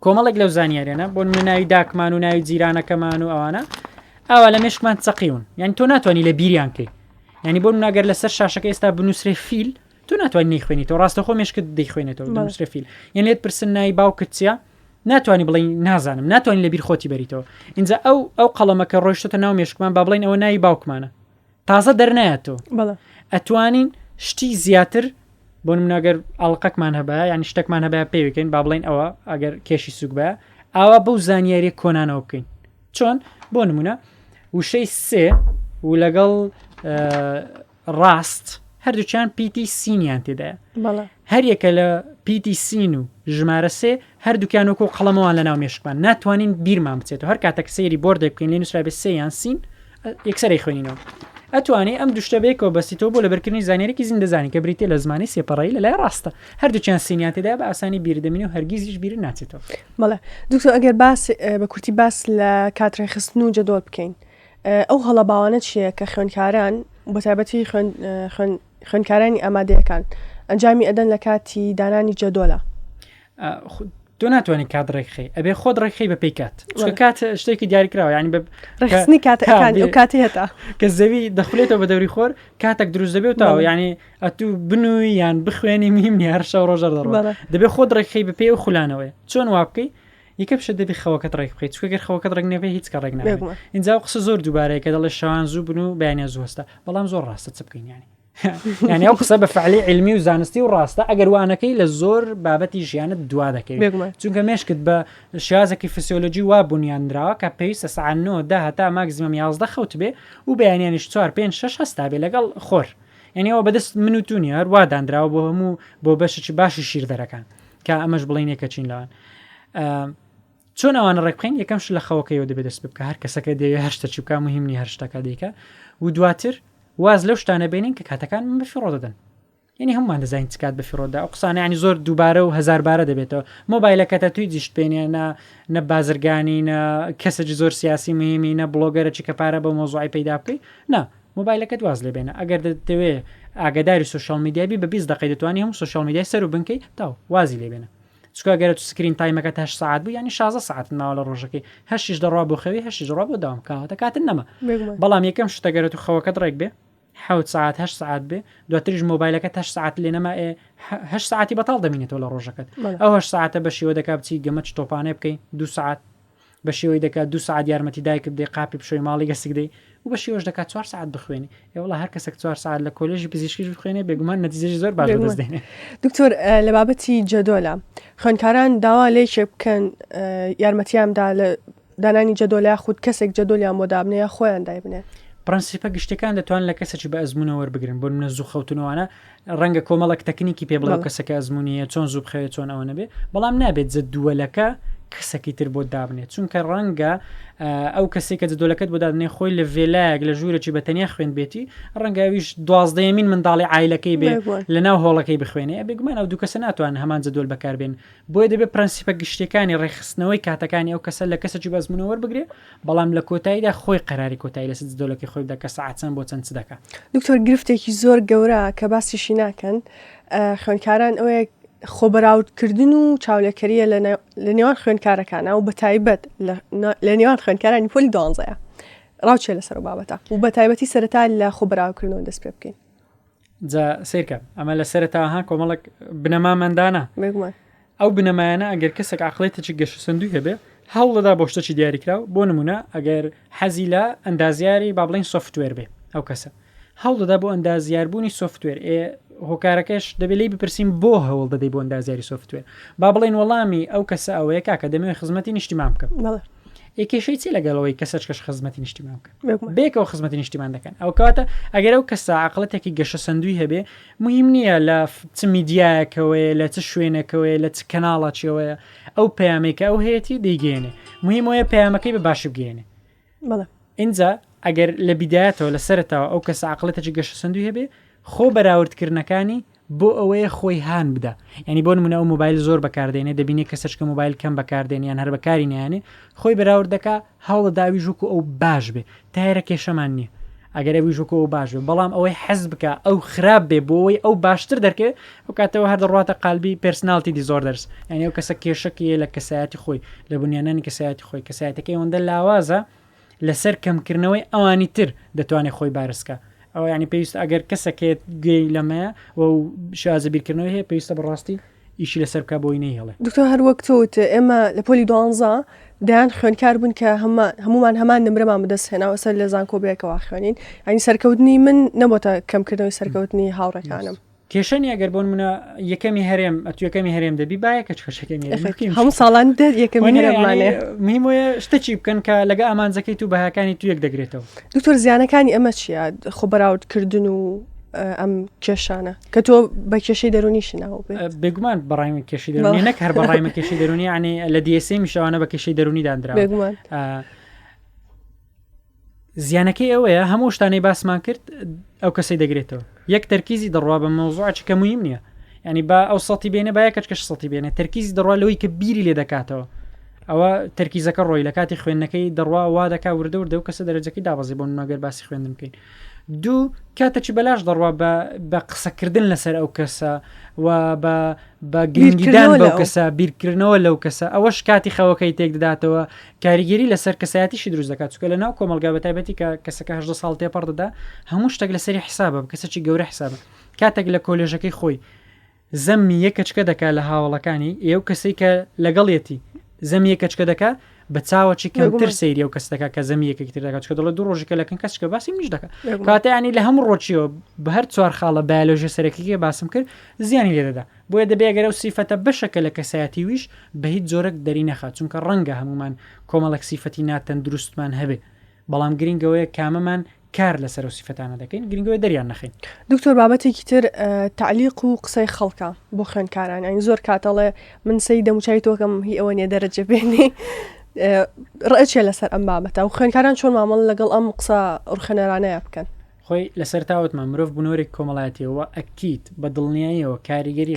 کۆمەڵێک لەو زانیاریانە بۆ ناوی داکمان و ناوی جیرانەکەمان و ئەوانە ئەوە لە مێشکمان چەقیون یعنی تۆ ناتوانانی لە بیریان کەی ینی بۆ ناگەر لەسەر شاشەکە ئێستا بنووسێ فیل تۆ ناتوانانی نەیخوێنیتەوە ڕاستەخۆ مێشکت دەیخوێنێتەوە بنووسێ فیل یان لێت پرسن ناوی باوکت چییە ناتوانانی بڵێ نازانم ناتوانانی لە بیر خۆتی بەریتەوە اینجا ئەو قەڵەمەکە ڕۆیشتە ناو مێشکمان با بڵێن ئەوە ناوی باوکمانە تازە دەرنایەتەوە ئەتوانین شتی زیاتر بۆ مناگەر ئەڵلقەکمان هەبە ینی شتێکمان هەبە پێویکەین با بڵێن ئەوە ئەگەر کێشی سوک بە ئاوا بەو زانیاری کۆنانەوە بکەین چۆن بۆ نمونە وشەی سێ و لەگەڵ ڕاست هەردووچیان پیتی سینیان تێدایە هەر یەکە لە پیتی سین و ژمارە سێ هەردووکیان وەکو قەڵەمەوان لە ناو مێشکمان ناتوانین بیرمان بچێتەوە هەر کاتێک سەیری بۆردێک بکەین لێ نووسرا بێ سێیان سین یەکسەرەی خوێنینەوە ئەتوانێت ئەم دوشتە بێکەوە بەستیتەوە بۆ لەبەرکردنی زانیارێکی زیندەزانی کە بریتێ لە زمانی سێپەڕایی لە لای ڕاستە هەردووچیان سینیان تێدا بە ئاسانی بیردەمینی و هەرگیزیش بیر ناچێتەوە بەڵێ دوکتۆر ئەگەر باس بە کورتی باس لە کاتڕێ خستن و جەدۆڵ بکەین ئەو هەڵە باوانە چییە کە خوێندکاران بە تایبەتی خوێندکارانی ئامادەیەکان ئەنجامی ئەدەن لە کاتی دانانی جەدۆڵە تۆ ناتوانانی کات ڕێکخی ئەبێ خۆت ڕێکخی بە پێی کات کات شتێکی دیاریکراوە ینی ڕخستنی کاتەکانی ئەو کاتی هەتا کە زەوی دەخولێتەوە بە دەوری خۆر کاتێک دروست دەبێت تاوە ینی ئەتوو بنووی یان بخوێنی میمنی هەر شەو ڕۆژەر دەڕۆ دەبێت خۆت ڕێکخی بە پێی و خولانەوەی چۆن وا بکەی یەکە بشە دەبی خەوەکەت ڕێک بخیت چکەگەر خەوەکەت ڕێک نەبێ هیچ کە ڕێک نابێت اینجا قسە زۆر دووبارەیە کە دەڵێ شەوان زوو بن و بەیانە زووەستە بەڵام زۆر ڕاستە چ بکەین ینی یعنی ئەو قسە بە فعلی علمی و زانستی و ڕاستە ئەگەر وانەکەی لە زۆر بابەتی ژیانت دوا دەکەیت چونکە مێشکت بە شازێکی فسیۆلۆژی وا بنیانراوە کە پێویستە سەعات 9 هەتا ماکزیمەم 11 خەوت بێ و بەیانیانیش 4 5 6 هەستا بێ لەگەڵ خۆر یعنی ئەوە بەدەست من و تونی هەر وا دانراوە بۆ هەموو بۆ بەشی باشی شیردەرەکان کە ئەمەش بڵین یەکە چین لەوان چۆن ئەوانە ڕێکبخین یەکەمش لە خەوەکەیەوە دەبێت دەست بکە هەر کەسەکە دەوێت هەر شتە چی بکە مهمنی هەر شتەکە دیکە و دواتر واز لەو شتانە بینین کە کاتەکان من بەفیڕۆ دەدەن یعنی هەمومان دەزانین چ کات بەفیڕۆدا ئەو قسانە ینی زۆر دووبارە و هەزار بارە دەبێتەوە مۆبایلەکەتە توی جیشت پێێنێ نە بازرگانی نە کەسێکی زۆر سیاسی مهمی نە بڵۆگەرە چی کە پارە بە مۆزوعی پەیدا بکەی نا مۆبایلەکەت واز لێ بێنە ئەگەر دەوێت ئاگداری سوشال میدیابی بە 20 دقیقە دەتوانانی هەموو سوشال میدیای سەر و بنکەی تاو وازی لێ بێنە چکە گەرە تو سکرین تایمەکە 8 ساعت بوو ینی 16 ساعت ماوە لە ڕۆژەکەی 8 دەڕوا بۆ خەوی 8 دەڕوا بۆ داوام کاتە کاتن نەما بەڵام یەکەم شتەگەرە تو خەوەکەت ڕێک بێ 7 ساعت 8 ساعت بێ دواتریش مۆبایلەکە 8 ساعت لێ نەما 8 ساعتی بەتاڵ دەمینێتەوە لە ڕۆژەکەت ئەو 8 ساعتە بە شێوە دەکا بچی گەمەچ تۆپانێ بکەین 2 ساعت بە شێوەی دەکات 2 ساعت یارمەتی دایکت دێ قاپی بشۆی ماڵی گەسک دەی و بە شێوەش دەکات 4 ساعت بخوێنی ئێوەڵە هەر کەسێک 4 ساعت لە کۆلێژی پزیشکیش بخوێنێ بێگومان نەتیجەی زۆر باش دەستێنێ دکتۆر لە بابەتی جەدۆلە خوێندکاران داوا لێکێ بکەن یارمەتیامدا لە دانانی جەدۆلە خود کەسێک جەدۆلیان بۆ دابنەیە خۆیان دای بنێ پرەنسیپە گشتەکان دەتوان لە کەسێکی بە ئەزمونەوە وەربگرن بۆ منە زوو خەوتنەوەوانە ڕەنگە کۆمەڵک تەکنیکی پێ بڵاو کەسەکە ئەزمونیە چۆن زوو بخەوێت چۆن ئەوە نەبێ بەڵام نابێت جەدوەلەکە کەسێکی تر بۆ دابنێت چونکە ڕەنگە ئەو کەسێک کە جدۆلەکەت بۆ دادنێ خۆی لە ڤێلایەک لە ژوورێکی بەتەنیا خوێن بێتی ڕەنگەویش 12مین منداڵی عیلەکەی بێ لە ناو هۆڵەکەی بخوێنێ بێگومان ئەو دوو کەسە ناتوان هەمان جدۆل بەکاربێن بۆیە دەبێت پرەنسیپە گشتەکانی ڕێخستنەوەی کاتەکانی ئەو کەسە لە کەسێکی بەزمونەوە بگرێ بەڵام لە کۆتاییدا خۆی قەراری کۆتایی لەسەر جدۆلەکەی خۆی بدە کە سەعات چەند بۆ چەند چ دەکات. دکتۆر گرفتێکی زۆر گەورە کە باسیشی ناکەن خوێندکاران ئەوەیە خۆبەراوردکردن و چاولێکەریە لە نێوان خوێندکارەکانە و بە تایبەت لە نێوان خوێندکارانی پۆلی 12 ڕاوچێ لەسەر بابەتە و بە تایبەتی سەرەتا لە خۆبەراوردکردنەوە دەست پێ بکەین. جا سیرکە ئەمە لە سەرەتاها کۆمەڵک بنەمامەندانە ئەو بنەمایانە ئەگەر کەسێک عقلێتێکی گەشە سندوی هەبێ هەوڵەدا بۆ شتێکی دیاریکراو بۆ نمونە ئەگەر حەزی لە ئەندازیاری با بڵین سۆفتوێر بێ ئەو کەسە هەوڵەدا بۆ ئەندازیاربوونی سۆفتوێر هۆکارەکەش دەبێت لی بپرسیم بۆ هەوڵ دەدەی بۆ ئەندازیاری سۆفتوێر با بڵین وەڵامی ئەو کەسە ئەوەیە کاکە دەمەوێت خزمەتی نیشتیمان بکەم کێشەی چی لەگەڵەوەی کەسەکەش خزمەتی نیشتیمان بکەن بێکەوە خزمەتی نیشتیمان دەکەن ئەو کاتە ئەگەر ئەو کەسە عقلەتێکی گەشە سندوی هەبێ مهم نییە لە چ میدیایەکەوەیە لە چ شوێنەکەوەیە لە چ کەناڵەچەوەیە ئەو پەیامێکە ئەو هەیەی دەیگەێنێ مهم وەیە پەیامەکەی بە باشی بگەێنێ اینجا ئەگەر لە بیدایەتەوە لە سەرەتەوە ئەو کەسە عقلەتێکی گەشە سندوی هەبێ خۆ بەراوردکردنەکانی بۆ ئەوەیە خۆی هان بدە ینی بۆ نمونە ئەو موبایل زۆر بەکاردێنێ دەبینێ کەسەشکە موبایل کەم بەکاردێنیان هەر بەکاری نیانێ خۆی بەراورد دەکا هەوڵە داوی ژووکو ئەو باش بێ تایرە کێشەمان نییە ئەگەر ئەوی ژووکو ئەو باش بێ بەڵام ئەوەی حەز بکە ئەو خراپ بێ بۆەوەی ئەو باشتر دەرکێ ئەو کاتەوە هەر دەڕاتە قالبی پرسناڵتی دیزۆردەرس ینی ئەو کەسە کێشەکەیە لە کەسایەتی خۆی لە بنیانانی کەسایەتی خۆی کەسایەتەکەی ئەوەندە لاوازە لەسەر کەمکردنەوەی ئەوانی تر دەتوانێت خۆی بارسکە ئەو ینی پێویستە ئەگەر کەسەکێت گوێی لەمەیە و شازە بیرکردنەوەی هەیە پێویستە بەڕاستی ئیشی لەسەر بکە بۆی نەیهێڵێ. دکتۆر هەر وەک تۆت ئێمە لە پۆلی 12 دایان خوێنکار بوون کە هەمومان هەمان نمرەمان بەدەست هێناوە سەر لە زانکۆبەیەکەوە خوێنین ینی سەرکەوتنی من نەبووتە کەمکردنەوەی سەرکەوتنی هاوڕێکانم. کێشەنی ئەگەر بۆن منە یەکەمی هەرێم ئەتوەکەمی هەرێم دەبی باە کە چکەشەکەمی هەموو ساڵان یەکەمی هەرێمانێ میمۆیە شتێکی بکەن کە لەگە ئامانجەکەی تو بەهاکانی تو یەک دەگرێتەوە. دکتۆر زیانەکانی ئەمە چییە خۆبەراوردکردن و ئەم کێشانە کە تۆ بە کێشەی دەرونیشی ناوە بێگومان بەڕایمە کێشی دەرونی نەک هەر بەڕایمە کێشی دەرونی عنی لە دیسێ میشەوانە بە کێشەی دەرونی دانرا زیانەکەی ئەوەیە هەموو شتانەی باسمان کرد ئەو کەسەی دەگرێتەوە یەک تەرکیزی دەڕوا بە مەوزوعی کە مهم نییە ینی با ئەو سەڵی بێنە باە کەچکەش سەڵی بێنێ تەرکیزی دەڕوا لەوەی کە بیری لێ دەکاتەوە ئەوە تەرکیزەکە ڕۆی لە کاتی خوێندنەکەی دەڕوا وا دەکا وردە وردە و کەسە دەرەجەکەی دابەزی بۆ ناگەر باسی خوێندن بکەین دوو کاتەی بەلاش دەڕوا بە قسەکردن لەسەر ئەو کەسە و بە گرنگیدان بەو کەسە بیرکردنەوە لەو کەسە ئەوەش کاتی خەوەکەی تێک دەداتەوە کاریگەری لەسەر کەسایەتیشی دروست دەکات چکە لە ناو کۆمەلگا بە تایبەتی کە کەسەکە 18 ساڵ تێپەڕ دەدا هەموو شتێک لەسەری حسابە کەسێکی گەورە حسابە کاتێک لە کۆلێژەکەی خۆی زەمی یەکەچکە دەکات لە هاوڵەکانی ئێو کەسەی کە لەگەڵیەتی زەمی یەکەچکە دەکات بە چاوەی کەمتر سەیری ئەو کەس دەکات کە زەمی یەکێکتر دەکات چکە دەڵێ دوو ڕۆژێکە لەکەن کەسکە باسی میش دەکات کاتەیانی لە هەموو ڕۆچیەوە بە هەر چوار خاڵە بایۆلۆژی سەرەکیە باسم کرد زیانی لێ دەدا بۆیە دەبێ گەرە و سیفەتە بەشەکە لە کەسایەتی ویش بە هیچ جۆرەك دەری نەخات چونکە ڕەنگە هەمومان کۆمەڵک سیفەتی ناتەن دروستمان هەبێ بەڵام گرنگەوەیە کامەمان کار لەسەر و سیفەتانە دەکەین گرنگەوەی دەریان نەخین. دکتۆر بابەتێکی تر تعلیق و قسەی خەڵکە بۆ خوێندکاران ئەین زۆر کاتەڵێ من سەی دەموچای تۆکەم هی ئەوە نیە دەرەجە بێنی ڕێچێ لەسەر ئەم بابەتە و خوێندکاران چۆن مامەڵ لەگەڵ ئەم قسە ڕخەنەرانەیە بکەن خۆی لەسەر تاوتمان مرۆڤ بنۆرێک کۆمەڵایەتیەوە ئەکییت بە دڵنیاییەوە کاریگەری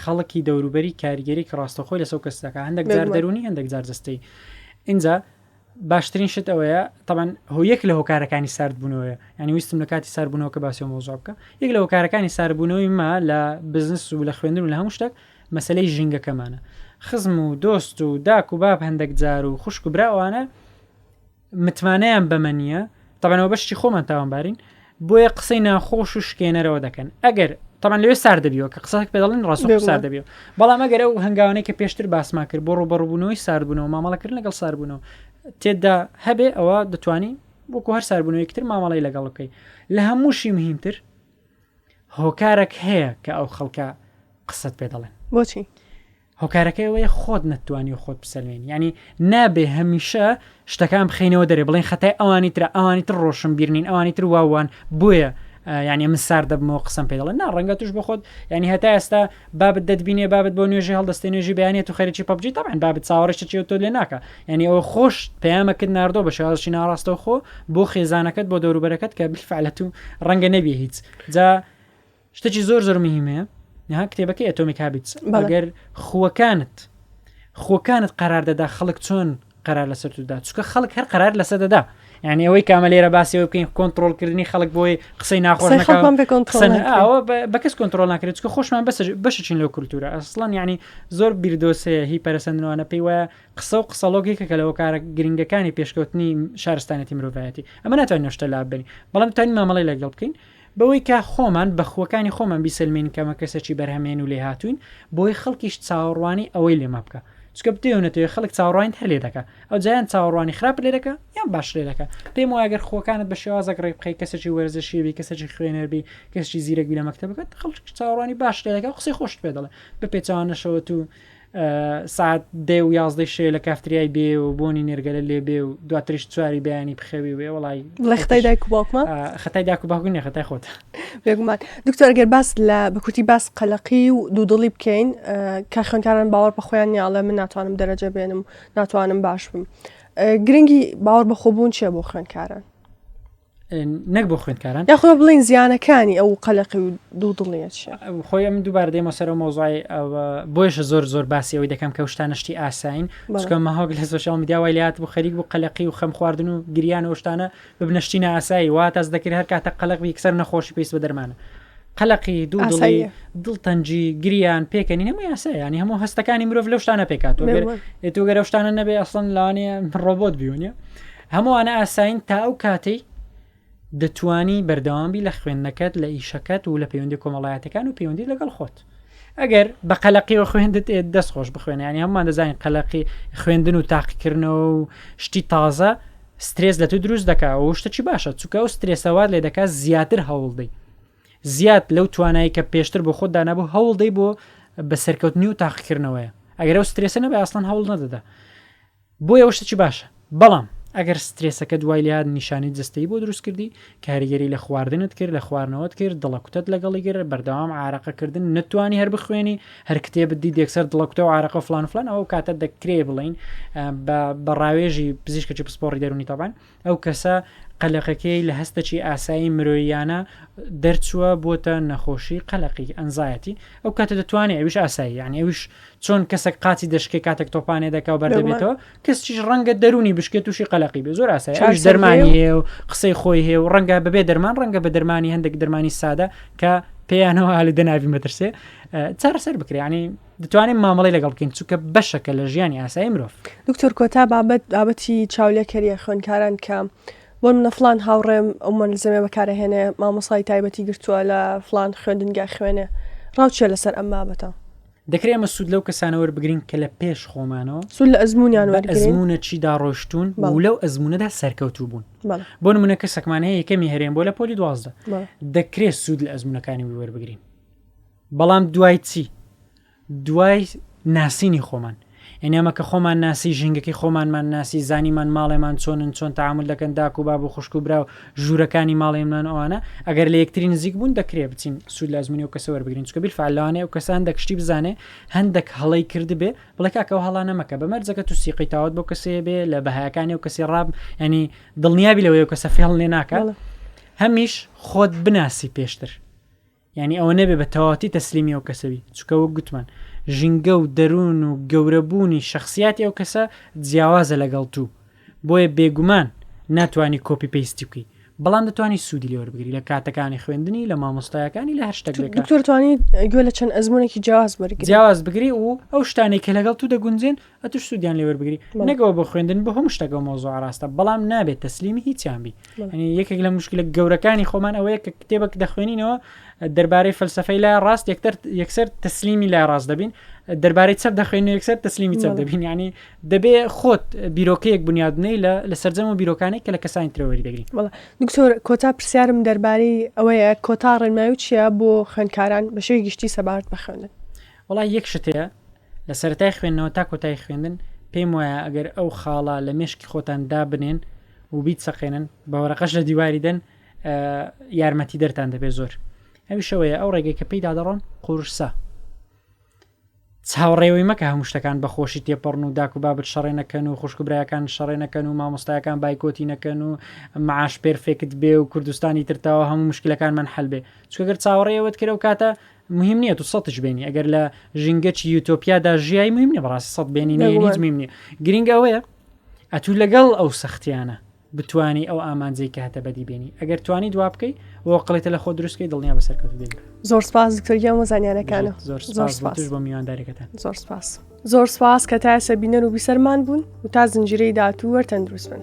خەڵکی دەوروبەری کاریگەری کە ڕاستەخۆی لەسەر کەسەکە هەندێک جار دەرونی هەندێک جار جستەی اینجا باشترین شت ئەوەیە تەبەن هۆیەک لە هۆکارەکانی ساردبوونەوەیە ینی ویستم لە کاتی ساربوونەوە کە باسی مۆزۆ بکە یەک لە هۆکارەکانی ساربوونەوەی ما لە بزنس و لە خوێندن و لە هەموو شتێک مەسلەی ژینگەکەمانە خزم و دۆست و داک و باب هەندێک جار و خوشک و براوانە متمانەیان بەمە نییە تەبەنەوە بەشتی خۆمان تاوانبارین بۆیە قسەی ناخۆش و شکێنەرەوە دەکەن ئەگەر تەبەن لەوێ سار دەبیەوە کە قسەک پێدەڵین ڕاستە سار دەبیەوە بەڵام ئەگەر ئەو هەنگاوانەی کە پێشتر باسما کرد بۆ ڕوبەڕووبوونەوەی ساربوونەوە مامەڵەکردن لەگەڵ ساربوونەوە تێدا هەبێ ئەوە دەتوانی وەکو هەر ساربوونەوەیەکتر مامەڵی لەگەڵ بکەی لە هەمووشی مهمتر هۆکارێک هەیە کە ئەو خەڵکە قسەت پێ دەڵێن بۆچی هۆکارەکەیەوەیە خۆت نەتوانی و خۆت بسەلێن ینی نابێ هەمیشە شتەکان بخینەوە دەرێ بڵێن خەتای ئەوانی تر ڕۆشن بیرنین ئەوانی تر واوان بۆیە ینی من سار دەبمەوە قسەم پێ دەڵێن نا ڕەنگە توش بۆ خۆت ینی هەتا ئێستا بابت دەتبینێ بابت بۆ نوێژی هەڵدەستێ نوێژی بەیانێت و خەریکی پەبجی تاعاان بابت چاوەڕێکی تۆ لێ ناکە ینی ئەوە خۆش پەیامەکەت ناردۆ بە شێوازی ناڕاستەوە خۆ بۆ خێزانەکەت بۆ دەوروبەرەکەت کە بالفعلەت و ڕەنگە نەبێ هیچ جا شتێکی زۆر مهمەیە کتێبەکەی ئەتۆمیک هابیتس ئەگەر خۆکانت قرار دەدا خەڵک چۆن قرار لەسەر تودا چکە خەڵک هەر قرار لەسەر دەدا یعنی ئەوەی کامە لێرە باسیەوە بکەین کۆنتترۆلکردنی خەڵک بۆی قسەی ناخۆش بە کەس کۆنتترۆل ناکرێت چکە خۆشمان بەشچین لەو کولتورە ئەسڵان ینی زۆر بیردۆسەیە هی پەرسەندنەوەە پێی وایە قسە و قسەڵۆگێکە کە لەوە کارە گرنگەکانی پێشکەوتنی شارستانەتی مرۆڤایەتی ئەمە ناتوانین نوشتە لابنی بەڵام توانین مامەڵی لەگەڵ بکەین بەوەی کە خۆمان بەخۆکانی خۆمان بیسلمین کەمە کەسێکی بەرهەمێن و لێ هاتوین بۆی خەڵکیش چاوەڕوانی ئەوەی لێمە بکە چکە بتێونەتەوە خەڵک چاوەڕوانی هەر لێ دەکە ئەو جایان چاوەڕوانی خراپ لێ دەکە یان باش لێ دەکە پێم وایە ئەگەر خۆکانت بە شێوازێک ڕێ بخەی کەسێکی وەرزشیبی کەسێکی خوێنەربی کەسێکی زیرەکبی لە مەکتەبەکەت خەڵک چاوەڕوانی باش لێ دەکە قسەی خۆشت پێ دەڵێ بە پێچوانەشەوە تو ساعت دێ و 11 شێ لە کافتریای بێ و بۆنی نێرگەلە لێ بێ و دواتریش چواری بەیانی بخەوی وێ وڵی لە خەتای دایک و باوکمە خەتای داک و باوکن خەتای خۆت بێگومان دکتۆر ئەگەر باس لە بەکوتی باس قەلەقی و دوودڵی بکەین کە خوێندکاران باوەڕ بە خۆیان نیاڵە من ناتوانم دەرەجە بێنم ناتوانم باش بم گرنگی باوەڕ بە خۆبوون چیە بۆ خوێندکاران نەک بۆ خوێندکاران یاخۆ بڵین زیانەکانی ئەو قەلەقی و دوودڵیە چیە خۆی من دووبارە دێمە سەر مۆزای بۆیشە زۆر باسی ئەوەی دەکەم کە شتانە شتی ئاساین چکە مەهۆک لە سوشال میدیا وای لات بۆ خەریک بۆ قەلەقی و خەم خواردن و گریان و شتانە ببنەشتینە ئاسایی وا تاس دەکرێت هەر کاتە قەلەق یەکسەر نەخۆشی پێویست بە دەرمانە قەلەقی دوودڵی دڵتەنجی گریان پێکەنی نەمە یاسای ینی هەموو هەستەکانی مرۆڤ لەو شتانە پێکاتەوە ئێتۆ گەرە شتانە نەبێ ئەسڵەن لەوانەیە ڕۆبۆت بیونە هەمووانە ئاساین تا ئەو کاتەی دەتوانی بەردەوامبی لە خوێندنەکەت لە ئیشەکەت و لە پەیوەندی کۆمەڵایەتەکان و پەیوەندی لەگەڵ خۆت ئەگەر بە قەلەقیەوە خوێندت دەستخۆش بخوێنیانی هەمومان دەزانین قەلەقی خوێندن و تاقیکردنەوە و شتی تازە سترێس لە تو دروست دەکا و شتێکی باشە چووکە و سترێسەوات لێ دەکات زیاتر هەوڵدەی زیاد لەو توانایی کە پێشتر بۆ خۆت دانابوو هەوڵدەی بۆ بەسەرکەوتنی و تاقیکردنەوەیە ئەگەر ئەو سترێسە نەبێ ئەسڵەن هەوڵ نەدەدا بۆیە ئەو شتێکی باشە بەڵام ئەگەر سترێسەکە دوای لات نیشانی جستەی بۆ دروست کردی کاریگەری لە خواردنت کرد لە خواردنەوەت کرد دڵەکوتت لەگەڵی گەر بەردەوام عراقەکردن نتوانی هەر بخوێنی هەر کتێبت دی دێکسەر دڵەکوتە و عراقە فلان ئەو کاتە دەکرێ بڵین بە ڕاوێژی پزیشکێکی پسپۆڕی دەرونی تاوان ئەو کەسە قەلەقەکەی لە هەستێکی ئاسایی مرۆیانە دەرچووە بۆتە نەخۆشی قەلەقی ئەنزایەتی ئەو کاتە دەتوانێت ئەوش ئاسایی یعنی ئەوش چۆن کەسێک قاچی دەشکی کاتێک تۆپانێ دەکا و بەردەبێتەوە کەسیش ڕەنگە دەرونی بشکێت تووشی قەلەقی بێ زۆر ئاسایی ئەوش دەرمانی هەیە و قسەی خۆی هەیە و ڕەنگە بەبێ دەرمان ڕەنگە بە دەرمانی هەندێک دەرمانی سادە کە پێیانەوە هالی دەناوی مەترسێ چارەسەر بکرێ ینی دەتوانین مامەڵی لەگەڵ بکەین چووکە بەشەکە لە ژیانی ئاسایی مرۆڤ دکتۆر کۆتا بابەتی چاولێکەریە خوێندکاران کە بۆ منە فلان هاوڕێم ئەو مەلزمێ بەکارەهێنێ مامۆسای تایبەتی گرتووە لە فلان خوێندنگا خوێنێ ڕاوچێ لەسەر ئەم بابەتە دەکرێت ئەمە سوود لەو کەسانەوە بگرین کە لە پێش خۆمانەوە سوود لە ئەزمونیان وەرگرین ئەزمونە چیدا ڕۆشتون و لەو ئەزمونەدا سەرکەوتوو بوون بۆ نمونە کەسێکمان هەیە یەکەمی هەرێن بۆ لە پۆلی 12 دەکرێت سوود لە ئەزمونەکانی وەربگرین بەڵام دوای چی دوای ناسینی خۆمان ئێنەمە کە خۆمان ناسی ژینگەکەی خۆمانمان ناسی زانیمان ماڵێمان چۆن تعامل دەکەن داک و باب و خوشک و برا و ژوورەکانی ماڵێمان ئەوانە ئەگەر لە یەکتری نزیک بوون دەکرێت بچین سوود لە ئەزمونی و کەسە وەربگرین چکە بیرفعلانێ و کەسان دەکشتی بزانێ هەندێک هەڵەی کرد بێ بڵێ کاکە هەڵا نەمەکە بەمەرجەکە تو سیقی تاوت بۆ کەسێ بێ لە بەهایەکانی و کەسی ڕاب ینی دڵنیابی لەوەی و کەسە فێڵ لێ ناکە هەمیش خۆت بناسی پێشتر ینی ئەوە نەبێ بە تەواتی تەسلیمی ئەو کەسەوی چکە وەک گوتمان ژینگە و دەروون و گەورەبوونی شخصیاتی ئەو کەسە جیاوازە لەگەڵ تو بۆیە بێگومان ناتوانانی کۆپی پێیستی بکەی بەڵام دەتوانانی سوودی لێ وەربگری لە کاتەکانی خوێندنی لە مامۆستایەکانی لە هەر شتێک دکتۆر توانی گوێ لە چەند ئەزمونێکی جیاواز بگری و ئەو شتانێک کە لەگەڵ تو دەگونجێن ئەتوش سوودیان لێ وەربگری نەگەوە بۆ خوێندن بە هەموو شتێکە مۆزوع ڕاستە بەڵام نابێت تەسلیمی هیچیان بی ینی یەکێک لە مشکلە گەورەکانی خۆمان ئەوەیە کە کتێبێک دەخوێنینەوە دەربارەی فەلسەفەی لای ڕاست یەکسەر تەسلیمی لای ڕاست دەبین دەربارەی چەپ دەخوێن یەکسەر تەسلیمی چەپ دەبین ینی دەبێ خۆت بیرۆکەیەک بنیادنەی لە سەرجەم و بیرۆکانەی کە لە کەسانی ترەوەری دەگرین دکتۆر کۆتا پرسیارم دەربارەی ئەوەیە کۆتا ڕێنمایی چیە بۆ خوێندکاران بە شێوەی گشتی سەبارەت بە خوێندن وڵای یەک شتەیە لە سەرەتای خوێندنەوە تا کۆتای خوێندن پێم وایە ئەگەر ئەو خاڵە لە مێشکی خۆتان دابنێن و بیت سەقێنن بە وەرەقەش لە دیواری دەن یارمەتی دەرتان دەبێت زۆر ئەوی شەوەیە ئەو ڕێگەی کە پێیدا دەڕۆن قورسە چاوەڕێوەی مەکە هەموو شتەکان بەخۆشی تێپەڕن و داک و بابت شەڕێ نەکەن و خوشکبرایەکان شەڕێ نەکەن و مامۆستایەکان بایکۆتی نەکەن و معاش پێرفێکت بێ و کوردستانی ترتاوە هەموو مشکلەکانمان حەل بێ چگەر چاوەڕێوەت کرە و کاتە مهم نییە تو سەش بینی ئەگەر لە ژینگەی یوتۆپیادا ژیایی مهم نیە بەڕاستی سەد بینی هیچ مهم نیە گرنگ ئەوەیە ئەتوو لەگەڵ ئەو سەختیانە بتوانی ئەو ئامانجەی کە هەتە بەدی بینی ئەگەر توانی دوا بکەی وە قڵێتە لە خۆ دروستکەی دڵنیا بەسەرکەوت بێت زۆر سپاس دکتۆریە وەزانیارەکانە زۆر سپاس بۆ میوانداریەکەتان زۆر سپاس کە تا سەبینەر و بیسەرمان بوون و تا زنجیرەی داهاتوو وەرتەندروست بن.